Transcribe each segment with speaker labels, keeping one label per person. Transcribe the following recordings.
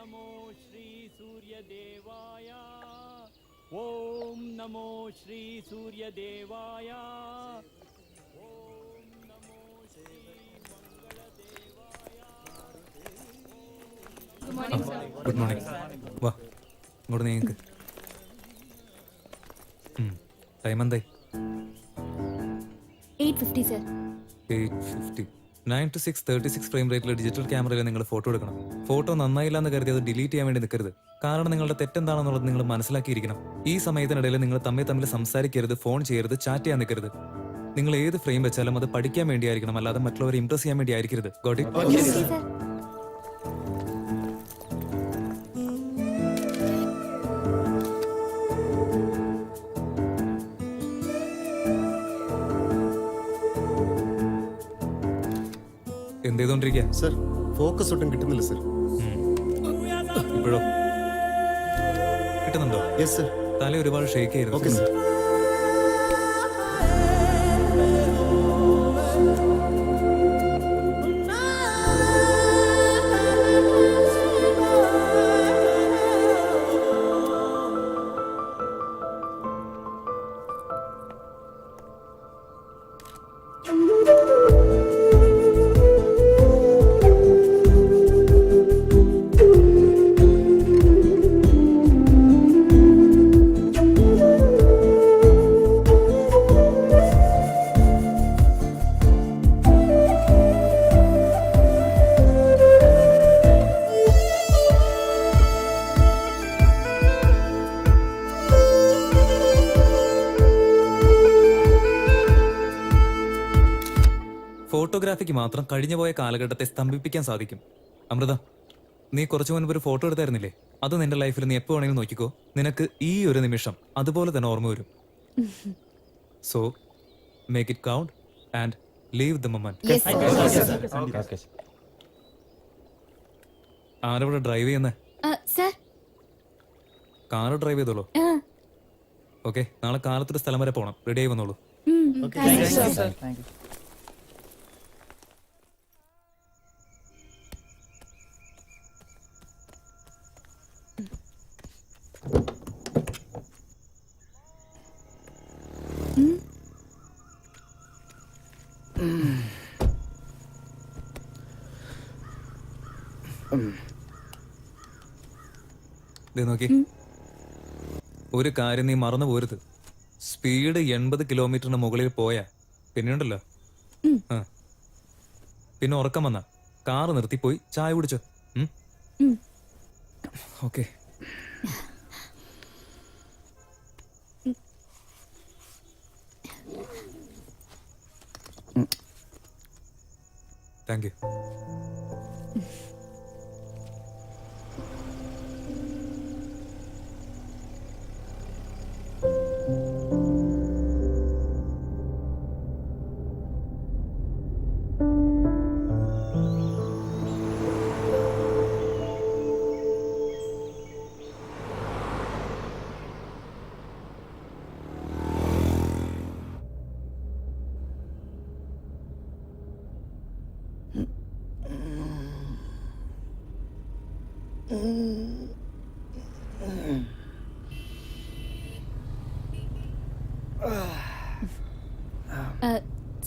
Speaker 1: नमो श्री सूर्य देवाय ओम नमो श्री सूर्य देवाय ओम नमो श्री मंगल देवाय.
Speaker 2: Good morning, sir.
Speaker 3: Good morning. വാ ഇങ്ങോട്ട് നീക്ക്. ടൈം എന്തായി?
Speaker 2: 8:50, sir.
Speaker 3: 8:50. 9 to 6 36 ഫ്രെയിം റേറ്റിലെ ഡിജിറ്റൽ ക്യാമറയിൽ നിങ്ങൾ ഫോട്ടോ എടുക്കണം. ഫോട്ടോ നന്നായില്ല എന്ന് കരുതി അത് ഡിലീറ്റ് ചെയ്യാൻ വേണ്ടി നിൽക്കരുത്. കാരണം നിങ്ങളുടെ തെറ്റെന്താണെന്നുള്ളത് നിങ്ങൾ മനസ്സിലാക്കിയിരിക്കണം. ഈ സമയത്തിനിടയിൽ നിങ്ങൾ തമ്മിൽ സംസാരിക്കരുത്, ഫോൺ ചെയ്യരുത്, ചാറ്റ് ചെയ്യാൻ നിൽക്കരുത്. നിങ്ങൾ ഏത് ഫ്രെയിം വെച്ചാലും അത് പഠിക്കാൻ വേണ്ടിയായിരിക്കണം, അല്ലാതെ മറ്റുള്ളവരെ ഇംപ്രസ് ചെയ്യാൻ വേണ്ടി ആയിരിക്കരുത്. Got it?
Speaker 2: Okay, sir.
Speaker 3: എന്ത് ചെയ്തോണ്ടിരിക്കുക?
Speaker 4: സർ ഫോക്കസ് ഒട്ടും കിട്ടുന്നില്ല സർ.
Speaker 3: ഇപ്പോഴോ കിട്ടുന്നുണ്ടോ?
Speaker 4: Yes sir.
Speaker 3: തല ഒരുപാട് ഷേക്ക് ചെയ്യരുത്.
Speaker 4: Okay sir.
Speaker 3: ഫോട്ടോഗ്രാഫിക്ക് മാത്രം കഴിഞ്ഞുപോയ കാലഘട്ടത്തെ സ്തംഭിപ്പിക്കാൻ സാധിക്കും. അമൃത, നീ കുറച്ചു മുൻപ് ഒരു ഫോട്ടോ എടുത്തായിരുന്നില്ലേ? അത് നിന്റെ ലൈഫിൽ നീ എപ്പോ വേണമെങ്കിലും നോക്കിക്കോ, നിനക്ക് ഈ ഒരു നിമിഷം അതുപോലെ തന്നെ ഓർമ്മ വരും. So make it count and leave the moment.
Speaker 2: Yes, sir.
Speaker 3: ആരവിടെ ഡ്രൈവ് ചെയ്യുന്നേ?
Speaker 2: Sir.
Speaker 3: കാർ ഡ്രൈവ് ചെയ്തോളൂ. ഓക്കെ, നാളെ കാലത്തൊരു സ്ഥലം വരെ പോകണം. റെഡി ആയി വന്നോളൂ.
Speaker 2: Thank you, sir.
Speaker 3: ദേ നോക്കി, ഒരു കാര്യം നീ മറന്നു പോരുത്. സ്പീഡ് 80 കിലോമീറ്ററിന് മുകളിൽ പോയാ പിന്നെയുണ്ടല്ലോ, പിന്നെ ഉറക്കം വന്ന കാറ് നിർത്തിപ്പോയി ചായ കുടിച്ചോ. Okay. Thank you.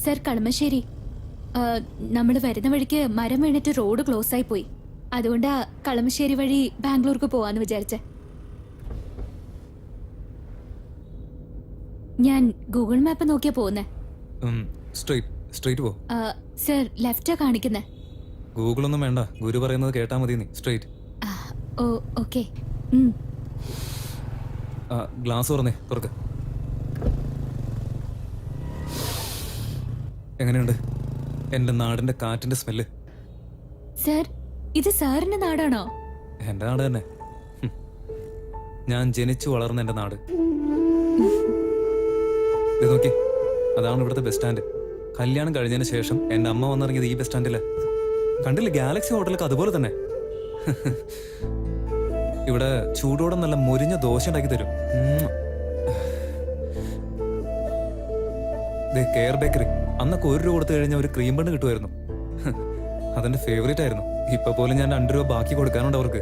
Speaker 2: Sir, Kalamassery, നമ്മൾ വരുന്ന വഴിക്ക് മരം വീണിട്ട് റോഡ് ക്ലോസ് ആയി പോയി. അതുകൊണ്ടാ കളമശ്ശേരി വഴി ബാംഗ്ലൂർക്ക് പോവാന്ന് വിചാരിച്ചേ. ഞാൻ ഗൂഗിൾ മാപ്പ് നോക്കിയാ പോകുന്നേ.
Speaker 3: സ്ട്രൈറ്റ് പോ.
Speaker 2: സർ, ലെഫ്റ്റാ കാണിക്കുന്നേ.
Speaker 3: ഗൂഗിളൊന്നും വേണ്ട, ഗുരു പറയുന്നത് കേട്ടാ മതി. നീ സ്ട്രൈറ്റ്.
Speaker 2: ഓ, ഓക്കെ.
Speaker 3: ഗ്ലാസ് തുറന്നേ, തുറക്ക്. എങ്ങനെയുണ്ട് എന്റെ നാടിന്റെ കാറ്റിന്റെ സ്മെല്ല്?
Speaker 2: സർ, ഇത് സാറിന്റെ നാടാണോ?
Speaker 3: എന്റെ നാട് തന്നെ. ഞാൻ ജനിച്ചു വളർന്ന എന്റെ നാട്. ഇത് നോക്കി, അതാണ് ഇവിടുത്തെ ബസ് സ്റ്റാൻഡ്. കല്യാണം കഴിഞ്ഞതിന് ശേഷം എന്റെ അമ്മ വന്നിറങ്ങിയത് ഈ ബസ് സ്റ്റാൻഡില്. കണ്ടില്ലേ, ഗാലക്സി ഹോട്ടലൊക്കെ അതുപോലെ തന്നെ. ഇവിടെ ചൂടോടെ നല്ല മുരിഞ്ഞ ദോശ ഉണ്ടാക്കി തരും. കെയർ ബേക്കറി, അന്നൊക്കെ 1 രൂപ കൊടുത്തു കഴിഞ്ഞാൽ ഒരു ക്രീം ബണ്ണ് കിട്ടുമായിരുന്നു. അതെന്റെ ഫേവറേറ്റ് ആയിരുന്നു. ഇപ്പൊ പോലും ഞാൻ 2 രൂപ ബാക്കി കൊടുക്കാനുണ്ട് അവർക്ക്.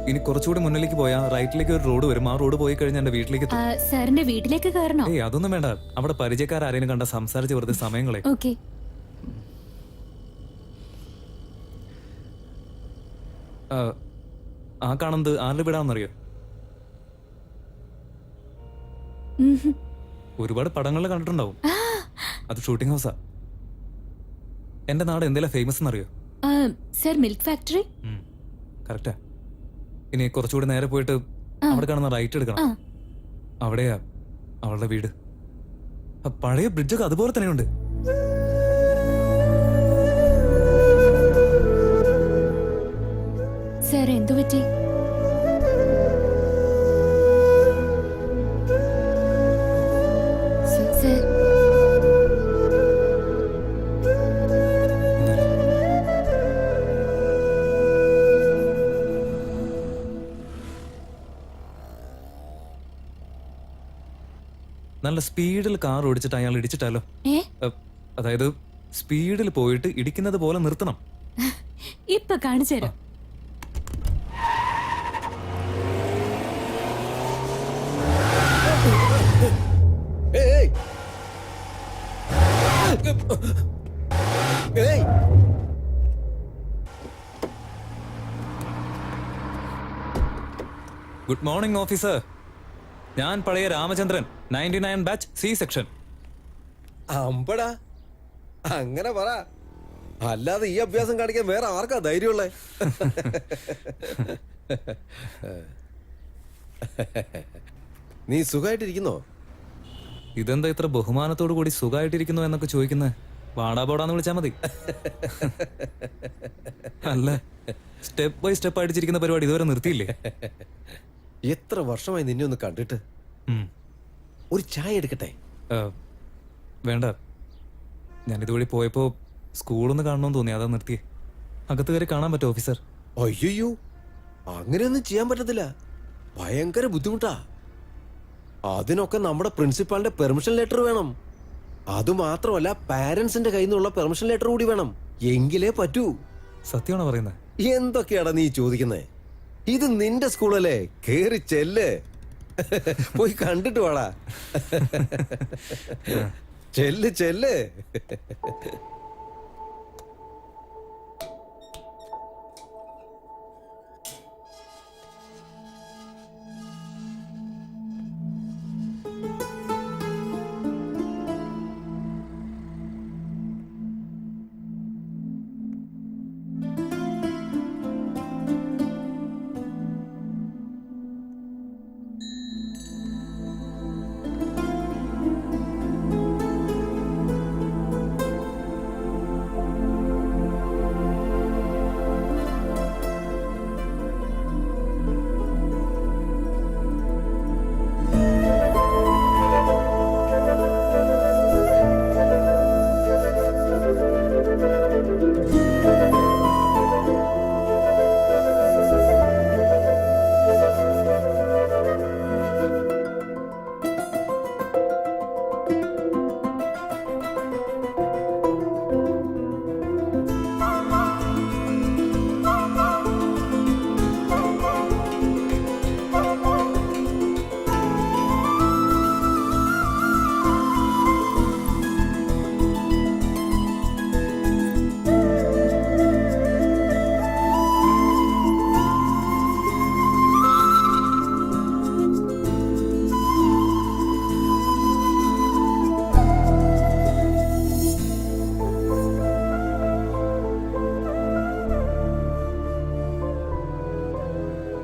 Speaker 3: ഇനി കുറച്ചുകൂടി മുന്നിലേക്ക് പോയാ റൈറ്റിലേക്ക് ഒരു റോഡ് വരും. ആ റോഡ് പോയി കഴിഞ്ഞാൽ എന്റെ വീട്ടിലേക്ക് എത്തും.
Speaker 2: സാറിന്റെ വീട്ടിലേക്ക് കയറണോ?
Speaker 3: ഏയ് അതൊന്നും വേണ്ട. അവിടെ പരിചയക്കാരെയും കണ്ട സംസാരിച്ച് വെറുതെ സമയങ്ങളെ.
Speaker 2: ഓക്കെ.
Speaker 3: ആ കാണുന്നത് ആരുടെ വീടാണെന്നറിയോ? ഒരുപാട് പടങ്ങളിൽ കണ്ടിട്ടുണ്ടാവും. അത് ഷൂട്ടിംഗ് ഹൗസാ. എന്റെ നാട് എന്തെല്ലാം ഫേമസ് എന്നറിയോ?
Speaker 2: Sir milk factory.
Speaker 3: കറക്റ്റാ. ഇനി കുറച്ചുകൂടി നേരെ പോയിട്ട് അവിടെ കാണുന്ന റൈറ്റ് എടുക്കണം. അവിടെയാ അവളുടെ വീട്. പഴയ ബ്രിഡ്ജൊക്കെ അതുപോലെ തന്നെയുണ്ട്.
Speaker 2: സർ എന്തു പറ്റി? സർ
Speaker 3: നല്ല സ്പീഡിൽ കാർ ഓടിച്ചിട്ട് അയാൾ ഇടിച്ചിട്ടാലോ? അതായത് സ്പീഡിൽ പോയിട്ട് ഇടിക്കുന്നത് പോലെ നിർത്തണം.
Speaker 2: ഇപ്പൊ കാണിച്ചു തരാം.
Speaker 3: Good morning officer. ഞാൻ പഴയ രാമചന്ദ്രൻ, 99 ബാച്ച് സി സെക്ഷൻ.
Speaker 5: അമ്പടാ, അങ്ങനെ പറ. അല്ലാതെ ഈ അഭ്യാസം കാണിക്കാൻ വേറെ ആർക്കാ ധൈര്യമുള്ളേ? നീ സുഖമായിട്ടിരിക്കുന്നോ?
Speaker 3: ഇതെന്താ ഇത്ര ബഹുമാനത്തോടു കൂടി സുഖമായിട്ടിരിക്കുന്നു എന്നൊക്കെ ചോദിക്കുന്നത്? വാടാ പോടാന്ന് വിളിച്ചാ മതി. അല്ല, സ്റ്റെപ്പ് ബൈ സ്റ്റെപ്പ് അടിച്ചിരിക്കുന്ന പരിപാടി ഇതുവരെ നിർത്തിയില്ലേ?
Speaker 5: എത്ര വർഷമായി നിന്നെ ഒന്ന് കണ്ടിട്ട്. ഒരു ചായ എടുക്കട്ടെ?
Speaker 3: വേണ്ട, ഞാൻ ഇതുവഴി പോയപ്പോ സ്കൂളൊന്ന് കാണണമെന്ന് തോന്നി, അതാ നിർത്തിയേ. അകത്ത് കയറി കാണാൻ പറ്റുമോ ഓഫീസർ?
Speaker 5: അയ്യോ, അങ്ങനെയൊന്നും ചെയ്യാൻ പറ്റത്തില്ല. ഭയങ്കര ബുദ്ധിമുട്ടാ. അതിനൊക്കെ നമ്മുടെ പ്രിൻസിപ്പാളിന്റെ പെർമിഷൻ ലെറ്റർ വേണം. അതുമാത്രമല്ല, പാരന്റ്സിന്റെ കയ്യിൽ നിന്നുള്ള പെർമിഷൻ ലെറ്റർ കൂടി വേണം. എങ്കിലേ പറ്റൂ.
Speaker 3: സത്യമാണോ പറയുന്നത്?
Speaker 5: എന്തൊക്കെയാടാ നീ ചോദിക്കുന്നേ? ഇത് നിന്റെ സ്കൂളല്ലേ, കേറി ചെല്ല്. പോയി കണ്ടിട്ട് വാടാ. ചെല്ല് ചെല്ല്.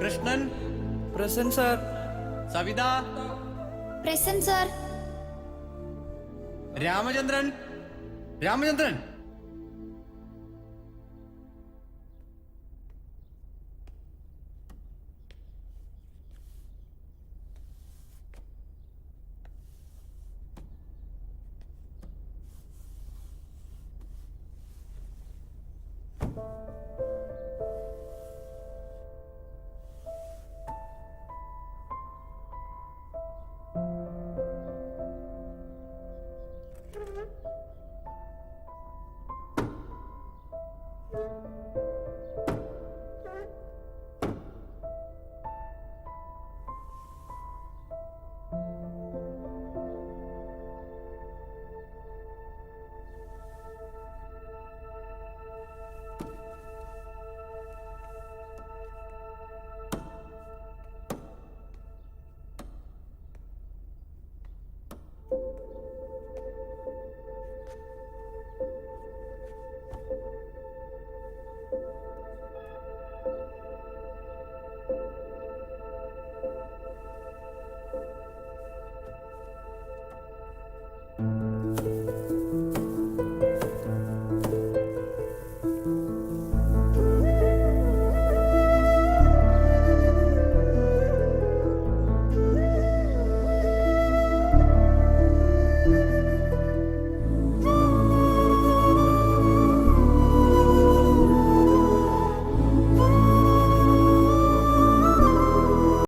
Speaker 1: Krishnan present sir. Savitha
Speaker 2: present sir.
Speaker 1: Ramachandran Ramachandran.